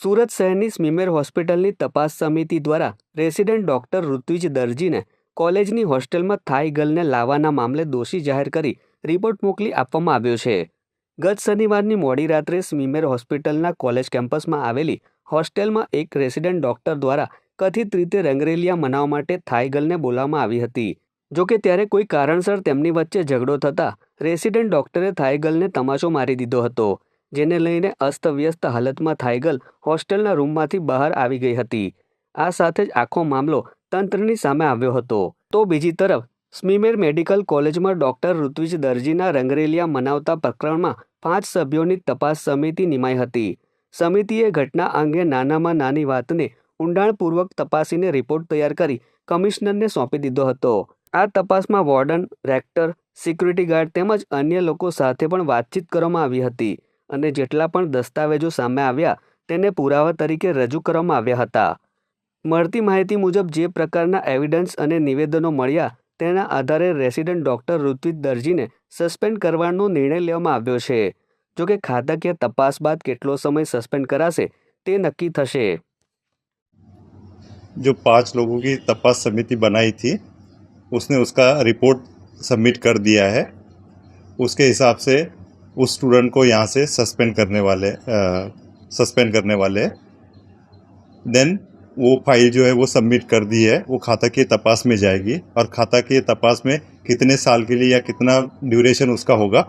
સુરત શહેરની સ્મીમેર હોસ્પિટલની તપાસ સમિતિ દ્વારા રેસિડેન્ટ ડોક્ટર ઋત્વિજ દરજીને કોલેજની હોસ્ટેલમાં થાઈ ગર્લને લાવવાના મામલે દોષી જાહેર કરી રિપોર્ટ મોકલી આપવામાં આવ્યો છે. ગત શનિવારની મોડી રાત્રે સ્મીમેર હોસ્પિટલના કોલેજ કેમ્પસમાં આવેલી હોસ્ટેલમાં એક રેસિડેન્ટ ડોક્ટર દ્વારા કથિત રીતે રંગરેલિયા મનાવવા માટે થાઈ ગર્લને બોલાવવામાં આવી હતી. જોકે ત્યારે કોઈ કારણસર તેમની વચ્ચે ઝઘડો થતાં રેસિડેન્ટ ડોક્ટરે થાઈ ગર્લને તમાચો મારી દીધો હતો, જેને લઈને અસ્તવ્યસ્ત હાલતમાં થાઈ ગર્લ હોસ્ટેલના રૂમમાંથી બહાર આવી ગઈ હતી. આ સાથે જ આખો મામલો તંત્રની સામે આવ્યો હતો. તો બીજી તરફ સ્મીમેર મેડિકલ કોલેજમાં ડોક્ટર ઋત્વિજ દરજીના રંગરેલિયા મનાવતા પ્રકરણમાં 5 સભ્યોની તપાસ સમિતિ નિમાઈ હતી. સમિતિએ ઘટના અંગે નાનામાં નાની વાતને ઊંડાણપૂર્વક તપાસીને રિપોર્ટ તૈયાર કરી કમિશનરને સોંપી દીધો હતો. આ તપાસમાં વોર્ડન, રેક્ટર, સિક્યુરિટી ગાર્ડ તેમજ અન્ય લોકો સાથે પણ વાતચીત કરવામાં આવી હતી અને જેટલા પણ દસ્તાવેજો સામે આવ્યા તેને પુરાવા તરીકે રજૂ કરવામાં આવ્યા હતા. મળતી માહિતી મુજબ જે પ્રકારના એવિડન્સ અને નિવેદનો મળ્યા તેના આધારે રેસિડેન્ટ ડોક્ટર ઋત્વિજ દરજીને સસ્પેન્ડ કરવાનો નિર્ણય લેવામાં આવ્યો છે. જોકે ખાતાકીય તપાસ બાદ કેટલો સમય સસ્પેન્ડ કરાશે તે નક્કી થશે. जो 5 लोगों की तपास समिति बनाई थी उसने उसका रिपोर्ट सबमिट कर दिया है. उसके हिसाब से उस स्टूडेंट को यहाँ से सस्पेंड करने वाले देन वो फाइल जो है वो सबमिट कर दी है. वो खाता की तपास में जाएगी और खाता की तपास में कितने साल के लिए या कितना ड्यूरेशन उसका होगा